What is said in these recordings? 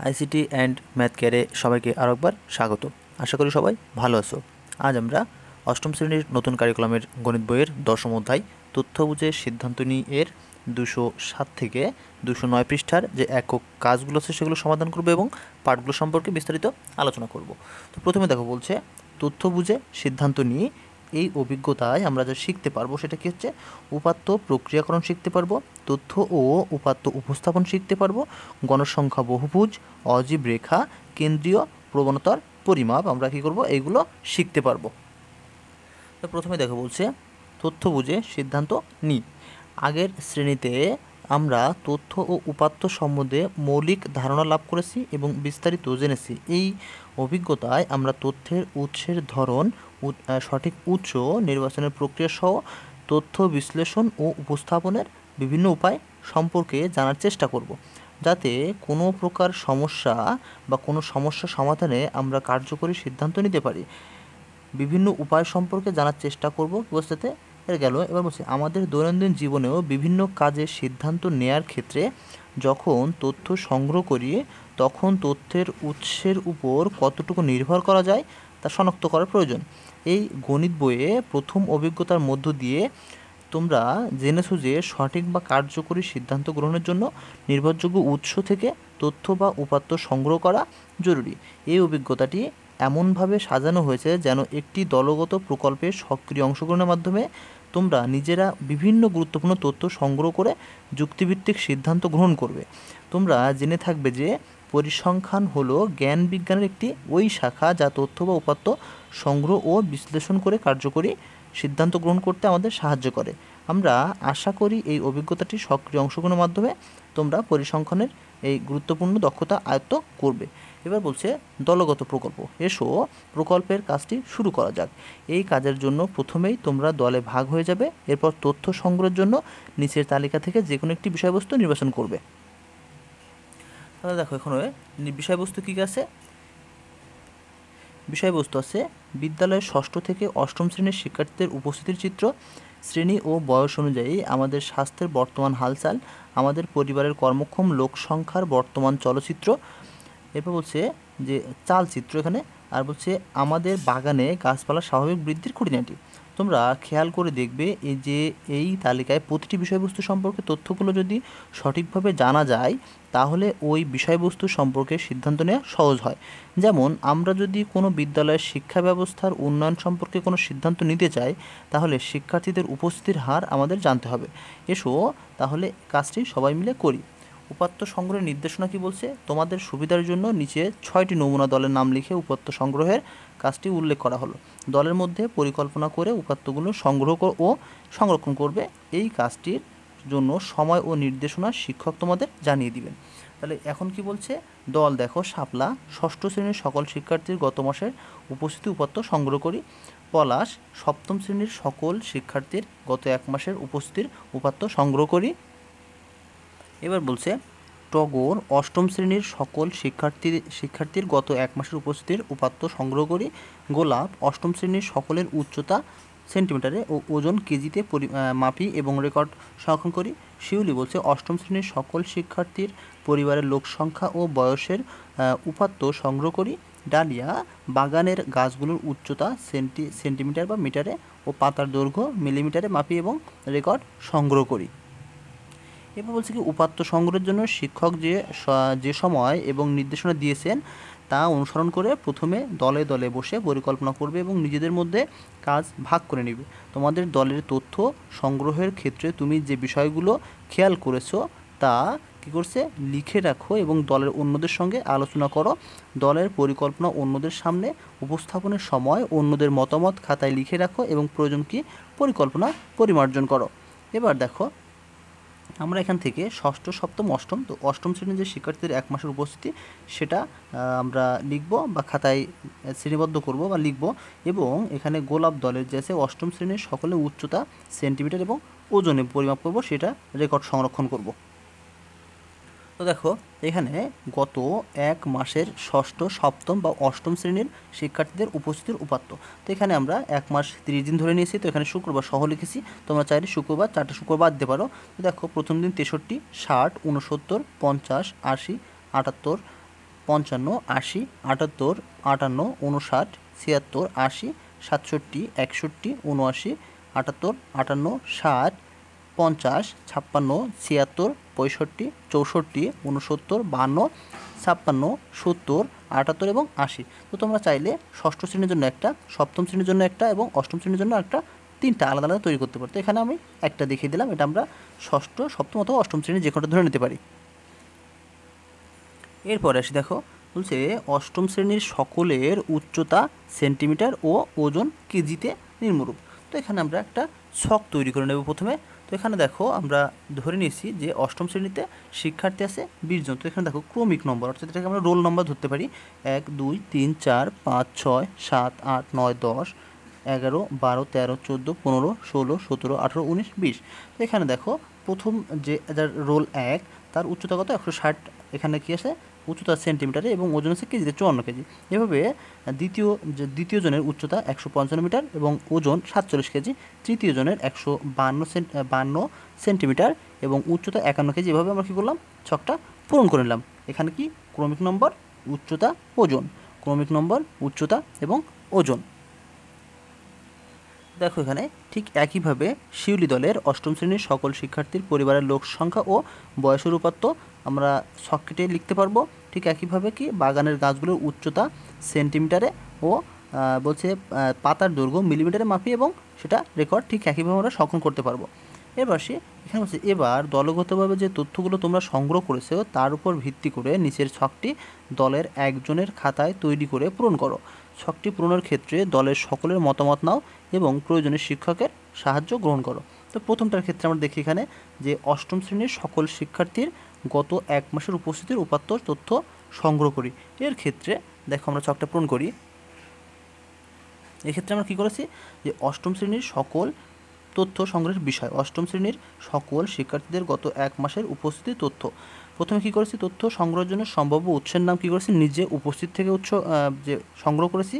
ICT and math কেয়ারে সবাইকে আরেকবার স্বাগত। আশা করি সবাই ভালো আছো। আজ আমরা অষ্টম শ্রেণীর নতুন কারিকুলামের গণিত বইয়ের 10ম অধ্যায় তথ্য বুঝে সিদ্ধান্ত নিই এর 207 থেকে 209 পৃষ্ঠার যে একক কাজগুলো আছে সেগুলো সমাধান করব এবং পাঠগুলো সম্পর্কে বিস্তারিত আলোচনা করব। তো প্রথমে দেখো বলছে তথ্য বুঝে সিদ্ধান্ত নিই। এই অভিজ্ঞতায় আমরা যা শিখতে পারবো সেটা কি হচ্ছে, উপাত্ত প্রক্রিয়াকরণ শিখতে পারবো, তথ্য ও উপাত্ত উপস্থাপন শিখতে পারবো, গণসংখ্যা বহুভুজ, অজীব রেখা, কেন্দ্রীয় প্রবণতার পরিমাপ আমরা কী করব, এইগুলো শিখতে পারবো। তো প্রথমে দেখো বলছে তথ্য বুঝে সিদ্ধান্ত নিই। আগের শ্রেণীতে আমরা তথ্য ও উপাত্ত সম্বন্ধে মৌলিক ধারণা লাভ করেছি এবং বিস্তারিত জেনেছি। এই অভিজ্ঞতায় আমরা তথ্যের উৎসের ধরন, সঠিক উৎস নির্বাচনের প্রক্রিয়া সহ তথ্য বিশ্লেষণ ও উপস্থাপনের বিভিন্ন উপায় সম্পর্কে জানার চেষ্টা করব, যাতে কোনো প্রকার সমস্যা বা কোনো সমস্যা সমাধানে আমরা কার্যকরী সিদ্ধান্ত নিতে পারি। বিভিন্ন উপায় সম্পর্কে জানার চেষ্টা করব বুঝতে গেল। এবার বলছি আমাদের দৈনন্দিন জীবনেও বিভিন্ন কাজের সিদ্ধান্ত নেয়ার ক্ষেত্রে যখন তথ্য সংগ্রহ করি তখন তথ্যের উৎসের উপর কতটুকু নির্ভর করা যায় তা শনাক্ত করার প্রয়োজন। এই গণিত বইয়ে প্রথম অভিজ্ঞতার মধ্য দিয়ে তোমরা জেনেছো যে সঠিক বা কার্যকরী সিদ্ধান্ত গ্রহণের জন্য নির্ভরযোগ্য উৎস থেকে তথ্য বা উপাত্ত সংগ্রহ করা জরুরি। এই অভিজ্ঞতাটি এমনভাবে সাজানো হয়েছে যেন একটি দলগত প্রকল্পের সক্রিয় অংশগ্রহণের মাধ্যমে তোমরা নিজেরা বিভিন্ন গুরুত্বপূর্ণ তথ্য সংগ্রহ করে যুক্তিভিত্তিক সিদ্ধান্ত গ্রহণ করবে। তোমরা জেনে থাকবে যে পরিসংখ্যান হলো জ্ঞান বিজ্ঞানের একটি ওই শাখা যা তথ্য বা উপাত্ত সংগ্রহ ও বিশ্লেষণ করে কার্যকরী সিদ্ধান্ত গ্রহণ করতে আমাদের সাহায্য করে। আমরা আশা করি এই অভিজ্ঞতাটি সক্রিয় অংশগ্রহণের মাধ্যমে তোমরা পরিসংখ্যানের এই গুরুত্বপূর্ণ দক্ষতা আয়ত্ত করবে। এবার বলছে দলগত প্রকল্প। এসো প্রকল্পের কাজটি শুরু করা যাক। এই কাজের জন্য প্রথমেই তোমরা দলে ভাগ হয়ে যাবে। এরপর তথ্য সংগ্রহের জন্য নিচের তালিকা থেকে যে কোনো একটি বিষয়বস্তু নির্বাচন করবে। তাহলে দেখো এখানে বিষয়বস্তু কী আছে। বিষয়বস্তু আছে বিদ্যালয়ের ষষ্ঠ থেকে অষ্টম শ্রেণীর শিক্ষার্থীদের উপস্থিতির চিত্র, শ্রেণী ও বয়স অনুযায়ী আমাদের স্বাস্থ্যের বর্তমান হালচাল, আমাদের পরিবারের কর্মক্ষম লোক সংখ্যার বর্তমান চলচ্চিত্র। এরপর বলছে যে চালচিত্র এখানে, আর বলছে আমাদের বাগানে গাছপালার স্বাভাবিক বৃদ্ধির খুঁটিনাটি। তোমরা খেয়াল করে দেখবে এই তালিকায় প্রতিটি বিষয়বস্তু সম্পর্কে তথ্যগুলো যদি সঠিকভাবে জানা যায় তাহলে ওই বিষয়বস্তু সম্পর্কে সিদ্ধান্ত নেওয়া সহজ হয়। যেমন আমরা যদি কোনো বিদ্যালয়ের শিক্ষা ব্যবস্থার উন্নয়ন সম্পর্কে কোনো সিদ্ধান্ত নিতে চাই তাহলে শিক্ষার্থীদের উপস্থিতির হার আমাদের জানতে হবে। এসো তাহলে কাজটি সবাই মিলে করি। উপাত্ত সংগ্রহের নির্দেশনা কি বলছে, তোমাদের সুবিধার জন্য নিচে 6টি নমুনা দলের নাম লিখে উপাত্ত সংগ্রহের কাজটি উল্লেখ করা হলো। দলের মধ্যে পরিকল্পনা করে উপাত্তগুলো সংগ্রহ ও সংরক্ষণ করবে। এই কাজটির জন্য সময় ও নির্দেশনা শিক্ষক তোমাদের জানিয়ে দিবেন। তাহলে এখন কি বলছে, দল দেখো শাপলা ষষ্ঠ শ্রেণীর সকল শিক্ষার্থীর গত মাসের উপস্থিতি উপাত্ত সংগ্রহ করি। পলাশ সপ্তম শ্রেণীর সকল শিক্ষার্থীর গত এক মাসের উপস্থিতির উপাত্ত সংগ্রহ করি। এবার বলছে টগর অষ্টম শ্রেণীর সকল শিক্ষার্থীর গত এক মাসের উপস্থিতির উপাত্ত সংগ্রহ করি। গোলাপ অষ্টম শ্রেণীর সকলের উচ্চতা সেন্টিমিটারে ও ওজন কেজিতে মাপি এবং রেকর্ড সংরক্ষণ করি। শিউলি বলছে অষ্টম শ্রেণীর সকল শিক্ষার্থীর পরিবারের লোক সংখ্যা ও বয়সের উপাত্ত সংগ্রহ করি। ডালিয়া বাগানের গাছগুলোর উচ্চতা সেন্টিমিটার বা মিটারে ও পাতার দৈর্ঘ্য মিলিমিটারে মাপি এবং রেকর্ড সংগ্রহ করি। এবার বলছে কি উপাত্ত সংগ্রহের জন্য শিক্ষক যে সময় এবং নির্দেশনা দিয়েছেন তা অনুসরণ করে প্রথমে দলে দলে বসে পরিকল্পনা করবে এবং নিজেদের মধ্যে কাজ ভাগ করে নেবে। তোমাদের দলের তথ্য সংগ্রহের ক্ষেত্রে তুমি যে বিষয়গুলো খেয়াল করেছো তা কী করছে লিখে রাখো এবং দলের অন্যদের সঙ্গে আলোচনা করো। দলের পরিকল্পনা অন্যদের সামনে উপস্থাপনের সময় অন্যদের মতামত খাতায় লিখে রাখো এবং প্রয়োজন কি পরিকল্পনা পরিমার্জন করো। এবার দেখো আমরা এখান থেকে ষষ্ঠ সপ্তম অষ্টম, তো অষ্টম শ্রেণীর যে শিক্ষার্থীদের এক মাসের উপস্থিতি সেটা আমরা লিখব বা খাতায় শ্রেণীবদ্ধ করব বা লিখব এবং এখানে গোলাপ দলের যে আছে অষ্টম শ্রেণীর সকলের উচ্চতা সেন্টিমিটার এবং ওজনে পরিমাপ করব, সেটা রেকর্ড সংরক্ষণ করব। তো দেখো এখানে গত এক মাসের ষষ্ঠ সপ্তম বা অষ্টম শ্রেণীর শিক্ষার্থীদের উপস্থিতির উপাত্ত। তো এখানে আমরা এক মাস 30 দিন ধরে নিয়েছি, তো এখানে শুক্রবার সহ লিখেছি। তোমরা চাইলে শুক্রবার 4টা শুক্রবার বাদ দিতে পারো। তো দেখো প্রথম দিন 63, 60, 69, 50, 80, 78, 55, 80, 78, 58, 59, 76, 80, 67, 61, 79, 78, 58, 60, 50, 56, 76, 65, 64, 69, 52, 56, 70, 78 এবং 80। তো তোমরা চাইলে ষষ্ঠ শ্রেণীর জন্য একটা, সপ্তম শ্রেণীর জন্য একটা এবং অষ্টম শ্রেণীর জন্য একটা, তিনটা আলাদা আলাদা তৈরি করতে পারো। তো এখানে আমি একটা দেখিয়ে দিলাম, এটা আমরা ষষ্ঠ, সপ্তম অথবা অষ্টম শ্রেণী যে কোনোটা ধরে নিতে পারি। এরপরে আসি, দেখো বলছে অষ্টম শ্রেণীর সকলের উচ্চতা সেন্টিমিটার ও ওজন কেজিতে নিম্নরূপ। তো এখানে আমরা একটা ছক তৈরি করে নেব প্রথমে। তো এখানে দেখো আমরা ধরে নিয়েছি যে অষ্টম শ্রেণীতে শিক্ষার্থী আছে 20 জন। তো এখানে দেখো ক্রমিক নম্বর, অর্থাৎ এটাকে আমরা রোল নম্বর ধরতে পারি। 1, 2, 3, 4, 5, 6, 7, 8, 9, 10, 11, 12, 13, 14, 15, 16, 17, 18, 19, 20। তো এখানে দেখো প্রথম যে যার রোল 1 তার উচ্চতা কত 160, এখানে কি আছে উচ্চতা সেন্টিমিটারে এবং ওজন আছে কেজিতে 54 কেজি। এভাবে দ্বিতীয় জনের উচ্চতা 155 মিটার এবং ওজন 47 কেজি, তৃতীয় জনের 152 সেন্টিমিটার এবং উচ্চতা 51 কেজি। এভাবে আমরা কী করলাম, ছকটা পূরণ করে নিলাম। এখানে কি ক্রমিক নম্বর, উচ্চতা, ওজন, ক্রমিক নম্বর, উচ্চতা এবং ওজন। দেখো এখানে ঠিক একইভাবে শিউলি দলের অষ্টম শ্রেণীর সকল শিক্ষার্থীর পরিবারের লোক সংখ্যা ও বয়সের উপাত্ত আমরা ছক কেটে লিখতে পারবো। ঠিক একইভাবে কি বাগানের গাছগুলোর উচ্চতা সেন্টিমিটারে ও বলছে পাতার দৈর্ঘ্য মিলিমিটারে মাপি এবং সেটা রেকর্ড ঠিক একইভাবে আমরা সংকলন করতে পারবো। এবার এখানে বলছে এবার দলগতভাবে যে তথ্যগুলো তোমরা সংগ্রহ করেছো তার উপর ভিত্তি করে নিচের ছকটি দলের একজনের খাতায় তৈরি করে পূরণ করো। ছকটি পূরণের ক্ষেত্রে দলের সকলের মতামত নাও এবং প্রয়োজনে শিক্ষকের সাহায্য গ্রহণ করো। তো প্রথমটার ক্ষেত্রে আমরা দেখি এখানে যে অষ্টম শ্রেণীর সকল শিক্ষার্থীর গত এক মাসের উপস্থিতির উপাত্ত তথ্য সংগ্রহ করি। এর ক্ষেত্রে দেখো আমরা ছকটা পূরণ করি। এক্ষেত্রে আমরা কী করেছি যে অষ্টম শ্রেণীর সকল তথ্য সংগ্রহের বিষয়, অষ্টম শ্রেণীর সকল শিক্ষার্থীদের গত এক মাসের উপস্থিতি তথ্য। প্রথমে কী করেছি, তথ্য সংগ্রহের জন্য সম্ভাব্য উৎসের নাম কী করেছি, নিজে উপস্থিত থেকে উৎস যে সংগ্রহ করেছি,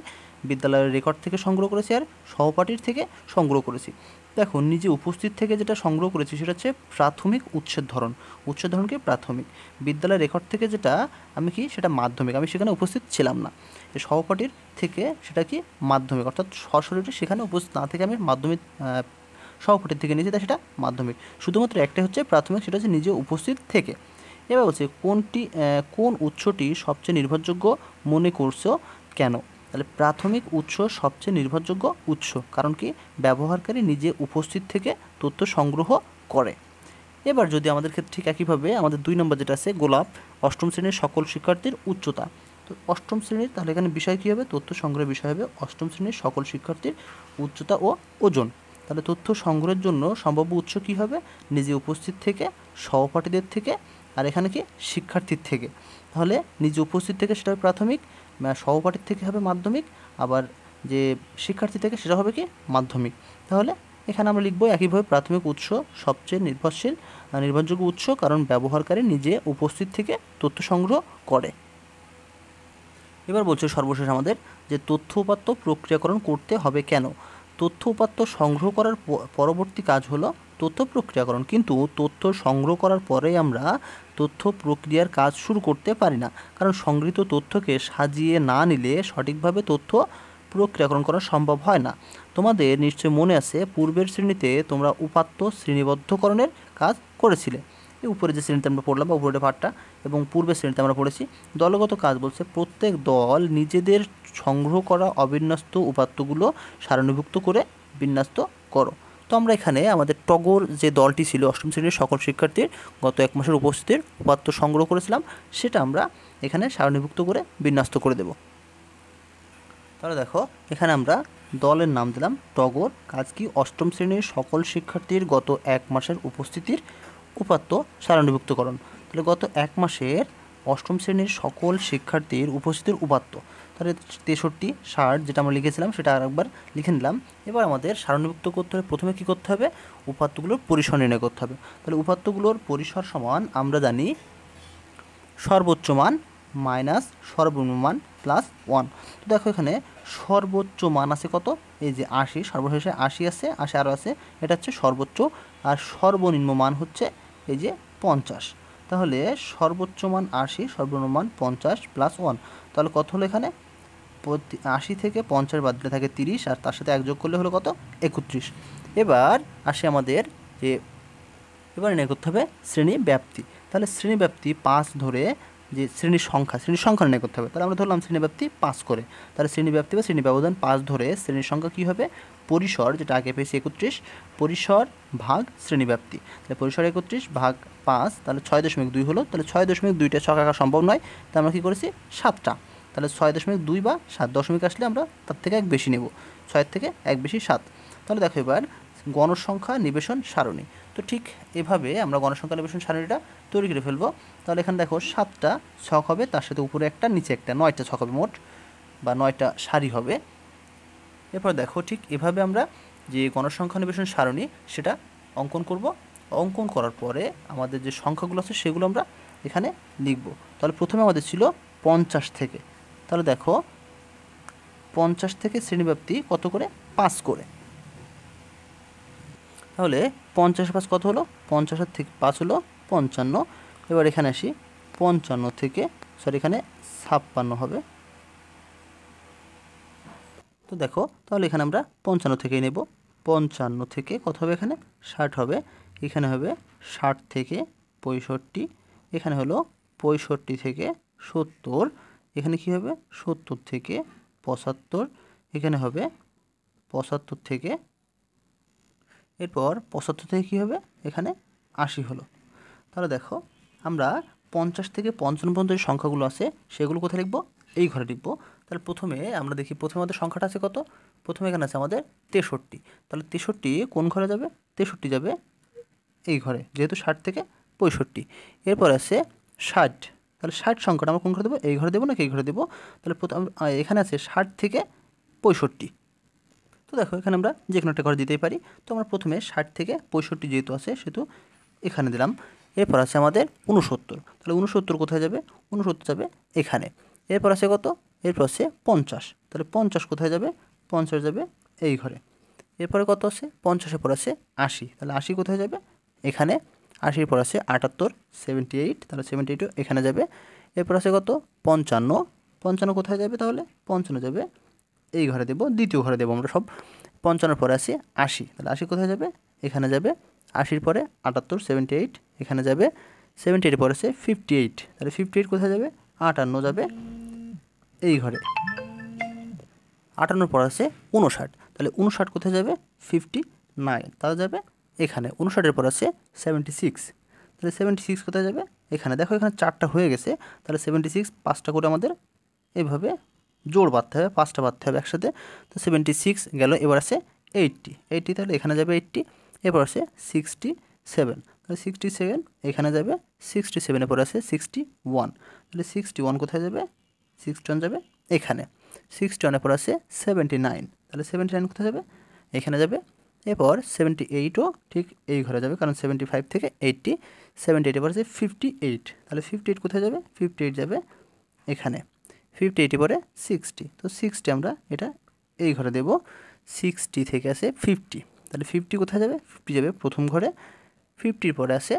বিদ্যালয়ের রেকর্ড থেকে সংগ্রহ করেছি আর সহপাঠীর থেকে সংগ্রহ করেছি। দেখো নিজে উপস্থিত থেকে যেটা সংগ্রহ করেছি সেটা হচ্ছে প্রাথমিক উৎসের ধরন, উৎসের ধরনকে প্রাথমিক। বিদ্যালয়ের রেকর্ড থেকে যেটা আমি কি সেটা মাধ্যমিক, আমি সেখানে উপস্থিত ছিলাম না। সহপাঠীর থেকে সেটা কি মাধ্যমিক, অর্থাৎ সশরীরে সেখানে উপস্থিত না থেকে আমি মাধ্যমিক সহপাঠীর থেকে নিয়েছি, তাই সেটা মাধ্যমিক। শুধুমাত্র একটাই হচ্ছে প্রাথমিক, সেটা হচ্ছে নিজে উপস্থিত থেকে। এবার বলছে কোন উৎসটি সবচেয়ে নির্ভরযোগ্য মনে করছো কেন? তাহলে প্রাথমিক উৎস সবচেয়ে নির্ভরযোগ্য উৎস, কারণ কি ব্যবহারকারী নিজে উপস্থিত থেকে তথ্য সংগ্রহ করে। এবার যদি আমাদের ক্ষেত্রে ঠিক একইভাবে আমাদের 2 নম্বর যেটা আছে গোলাপ, অষ্টম শ্রেণীর সকল শিক্ষার্থীর উচ্চতা। তো অষ্টম শ্রেণীর, তাহলে এখানে বিষয় কী হবে, তথ্য সংগ্রহের বিষয় হবে অষ্টম শ্রেণীর সকল শিক্ষার্থীর উচ্চতা ও ওজন। তাহলে তথ্য সংগ্রহের জন্য সম্ভাব্য উৎস কী হবে, নিজে উপস্থিত থেকে, সহপাঠীদের থেকে, আর এখানে কি শিক্ষার্থীর থেকে। তাহলে নিজে উপস্থিত থেকে সেটা হবে প্রাথমিক, সহপাঠীর থেকে হবে মাধ্যমিক, আবার যে শিক্ষার্থী থেকে সেটা হবে কি মাধ্যমিক। তাহলে এখানে আমরা লিখব একইভাবে প্রাথমিক উৎস সবচেয়ে নির্ভরযোগ্য উৎস, কারণ ব্যবহারকারী নিজে উপস্থিত থেকে তথ্য সংগ্রহ করে। এবার বলছে সর্বশেষ আমাদের যে তথ্য উপাত্ত প্রক্রিয়াকরণ করতে হবে কেন। তথ্য উপাত্ত সংগ্রহ করার পরবর্তী কাজ হলো তথ্য প্রক্রিয়াকরণ, কিন্তু তথ্য সংগ্রহ করার পরেই আমরা তথ্য প্রক্রিয়ার কাজ শুরু করতে পারি না, কারণ সংগৃহীত তথ্যকে সাজিয়ে না নিলে সঠিকভাবে তথ্য প্রক্রিয়াকরণ করা সম্ভব হয় না। তোমাদের নিশ্চয় মনে আছে পূর্বের শ্রেণীতে তোমরা উপাত্ত শ্রেণীবদ্ধকরণের কাজ করেছিলে। এই উপরে যে শ্রেণীতে আমরা পড়লাম বা উপরের পাঠটা, এবং পূর্বের শ্রেণীতে আমরা পড়েছি দলগত কাজ বলছে প্রত্যেক দল নিজেদের সংগ্রহ করা অবিন্যস্ত উপাত্তগুলো সারণীভুক্ত করে বিন্যস্ত করো। তো আমরা এখানে আমাদের টগর যে দলটি ছিল অষ্টম শ্রেণীর সকল শিক্ষার্থীর গত এক মাসের উপস্থিতির উপাত্ত সংগ্রহ করেছিলাম, সেটা আমরা এখানে সারণীভুক্ত করে বিন্যস্ত করে দেব। তাহলে দেখো এখানে আমরা দলের নাম দিলাম টগর, কাজ কি অষ্টম শ্রেণীর সকল শিক্ষার্থীর গত এক মাসের উপস্থিতির উপাত্ত সারণীভুক্তকরণ। তাহলে গত এক মাসের অষ্টম শ্রেণীর সকল শিক্ষার্থীর উপস্থিতির উপাত্ত, তাহলে 63, 60 যেটা আমরা লিখেছিলাম সেটা আরেকবার লিখে নিলাম। এবার আমাদের সারণীভুক্ত করতে হবে, প্রথমে কী করতে হবে, উপাত্তগুলোর পরিসর নির্ণয় করতে হবে। তাহলে উপাত্তগুলোর পরিসর সমান আমরা জানি সর্বোচ্চ মান মাইনাস সর্বনিম্ন মান প্লাস 1। তো দেখো এখানে সর্বোচ্চ মান আছে কত, এই যে 80, সর্বশেষে 80 আছে, 80 আরও আছে, এটা হচ্ছে সর্বোচ্চ, আর সর্বনিম্ন মান হচ্ছে এই যে 50। তাহলে সর্বোচ্চ মান 80, সর্বনিম্ন মান 50 প্লাস 1, তাহলে কত হলো এখানে 80 থেকে 50 বাদ দিলে থাকে 30, আর তার সাথে 1 যোগ করলে হলো কত 31। এবার আসে আমাদের যে এবার নির্ণয় করতে হবে শ্রেণী ব্যাপ্তি। তাহলে শ্রেণী ব্যাপ্তি 5 ধরে যে শ্রেণীর সংখ্যা নির্ণয় করতে হবে। তাহলে আমরা ধরলাম শ্রেণী ব্যাপ্তি 5 করে, তাহলে শ্রেণী ব্যাপ্তি বা শ্রেণী ব্যবধান 5 ধরে শ্রেণীর সংখ্যা কী হবে, পরিসর যেটা আগে পেয়েছি 31, পরিসর ভাগ শ্রেণী ব্যাপ্তি। তাহলে পরিসর 31 ভাগ 5, তাহলে 6.2 হলো। তাহলে 6.2টা ছক আঁকা সম্ভব নয়, তাই আমরা কী করেছি 7টা। তাহলে 6.2 বা 7 দশমিক আসলে আমরা তার থেকে 1 বেশি নেব, 6 থেকে 1 বেশি 7। তাহলে দেখো এবার গণসংখ্যা নিবেশন সারণী। তো ঠিক এভাবে আমরা গণসংখ্যা নিবেশন সারণীটা তৈরি করে ফেলবো। তাহলে এখানে দেখো 7টা ছক হবে, তার সাথে উপরে একটা নিচে একটা, 9টা ছক হবে মোট, বা 9টা সারি হবে। এরপর দেখো ঠিক এভাবে আমরা যে গণসংখ্যা নিবেশন সারণী সেটা অঙ্কন করব। অঙ্কন করার পরে আমাদের যে সংখ্যাগুলো আছে সেগুলো আমরা এখানে লিখব। তাহলে প্রথমে আমাদের ছিল 50 থেকে, তাহলে দেখো 50 থেকে শ্রেণীব্যাপ্তি কত করে 5 করে। তাহলে 50 5 কত হলো, 50 থেকে 5 হলো 55। এবার এখানে আসি 55 থেকে, সরি এখানে 56 হবে। তো দেখো তাহলে এখানে আমরা 55 থেকেই নেব, 55 থেকে কত হবে, এখানে 60 হবে, এখানে হবে 60 থেকে 65, এখানে হলো 65 থেকে 70, এখানে কি হবে 70 থেকে 75, এখানে হবে 75 থেকে, এরপর 75 থেকে কী হবে এখানে 80 হলো। তাহলে দেখো আমরা 50 থেকে 55 পর্যন্ত যে সংখ্যাগুলো আছে সেগুলো কোথায় লিখব, এই ঘরে লিখব। তাহলে প্রথমে আমরা দেখি প্রথমে আমাদের সংখ্যাটা আছে কত, প্রথমে এখানে আছে আমাদের 63, তাহলে 63 কোন ঘরে যাবে, 63 যাবে এই ঘরে, যেহেতু 60 থেকে 65। এরপর আছে 60, তাহলে 60 সংখ্যাটা আমরা কোন ঘরে দেবো, এই ঘরে দেবো নাকি এই ঘরে দেবো, তাহলে এখানে আছে 60 থেকে 65। তো দেখো এখানে আমরা যে কোনো একটা ঘরে দিতেই পারি। তো আমরা প্রথমে 60 থেকে 65 যেহেতু আছে সেহেতু এখানে দিলাম। এরপর আছে আমাদের 69, তাহলে 69 কোথায় যাবে, 69 যাবে এখানে। এরপর আছে কত, এরপর আছে 50, তাহলে 50 কোথায় যাবে, 50 যাবে এই ঘরে। এরপরে কত আছে, 50-এর পর আছে 80, তাহলে 80 কোথায় যাবে এখানে। 80-এর পর আছে 78, 78, তাহলে 78ও এখানে যাবে। এরপর আছে কত 55, 55 কোথায় যাবে, তাহলে 55 যাবে এই ঘরে দেবো, দ্বিতীয় ঘরে দেবো আমরা সব। 55-এর পরে আসি 80, তাহলে 80 কোথায় যাবে এখানে যাবে। 80-এর পরে 78, 78 এখানে যাবে। 78-এর পরে আছে 58, তাহলে 58 কোথায় যাবে, 58 যাবে এই ঘরে। 58-এর পর আছে 59, তাহলে 59 কোথায় যাবে, 59, তাহলে যাবে এখানে। 59-এর পর আছে 76, তাহলে 76 কোথায় যাবে এখানে। দেখো এখানে 4টা হয়ে গেছে, তাহলে 76 5টা করে আমাদের এইভাবে জোড় বাঁধতে হবে, 5টা বাঁধতে হবে একসাথে। তো 76 গেল, এবার আছে 80, 80 তাহলে এখানে যাবে 80। এরপর আছে 67, তাহলে 67 এখানে যাবে। 67-এর পর আছে 61, তাহলে 61 কোথায় যাবে, 61 যাবে এখানে। 61-এর পর আছে 79, তাহলে 79 কোথায় যাবে এখানে যাবে। এরপর 78ও ঠিক এই ঘরে যাবে, কারণ 75 থেকে 80, 78-এর পর আছে 58, তাহলে 58 কোথায় যাবে, 58 যাবে এখানে। 58-এর পরে 60, তো 60 আমরা এটা এই ঘরে দেব। 60 থেকে আসে 50, তাহলে 50 কোথায় যাবে, 50 যাবে প্রথম ঘরে। 50-এর পরে আসে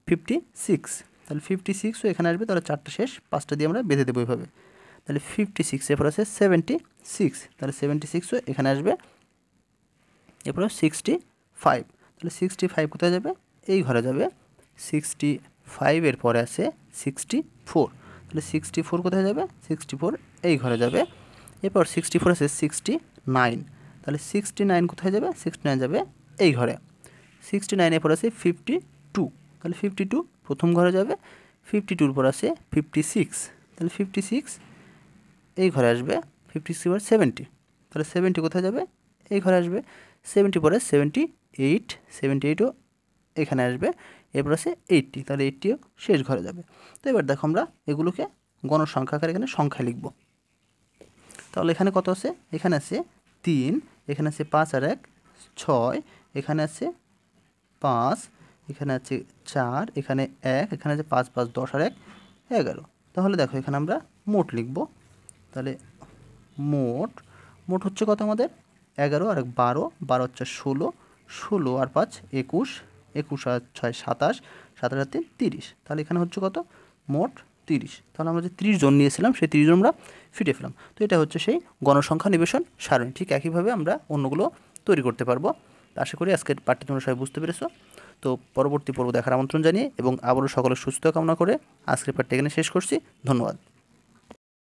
56, তাহলে 56ও এখানে আসবে, তাহলে 4টা শেষ, 5টা দিয়ে আমরা বেঁধে দেবো এইভাবে। তাহলে 56-এর পর আছে 76, তাহলে 76ও এখানে আসবে। এরপরে 65, তাহলে 65 কোথায় যাবে এই ঘরে যাবে। 65-এর পরে আছে 64, তাহলে 64 কোথায় যাবে, 64 এই ঘরে যাবে। এরপর 64 আছে 69, তাহলে 69 কোথায় যাবে, 69 যাবে এই ঘরে। 69-এর পর আছে 52, তাহলে 52 প্রথম ঘরে যাবে। 52-এর পর আছে 56, তাহলে 56 এই ঘরে আসবে। 56 পর 70, তাহলে 70 কোথায় যাবে এই ঘরে আসবে। 70 পরে 78, 78ও এখানে আসবে। এরপর আছে 80, তাহলে 80ও শেষ ঘরে যাবে। তো এবার দেখো আমরা এগুলোকে গণসংখ্যা আকারে এখানে সংখ্যায় লিখব। তাহলে এখানে কত আছে, এখানে আছে 3, এখানে আছে 5 আর 1 6, এখানে আছে 5, এখানে আছে 4, এখানে 1, এখানে আছে 5 5 10 আর 1 11। তাহলে দেখো এখানে আমরা মোট লিখব। তাহলে মোট হচ্ছে কত আমাদের 11 আর 12, 12 হচ্ছে 16, 16 আর 5 21, 21 আর 6 27, 7 আর 3 30, তাহলে এখানে হচ্ছে কত, মোট 30। তাহলে আমরা যে 30 জন নিয়েছিলাম সেই 30 জন আমরা ফিরে ফেলাম। তো এটা হচ্ছে সেই গণসংখ্যা নিবেশন সারণী। ঠিক একইভাবে আমরা অন্যগুলো তৈরি করতে পারবো। আশা করি আজকের পাঠটি তোমরা সবাই বুঝতে পেরেছো। তো পরবর্তী পর্ব দেখার আমন্ত্রণ জানিয়ে এবং আবারও সকলের সুস্থতা কামনা করে আজকের পাঠটি এখানে শেষ করছি। ধন্যবাদ।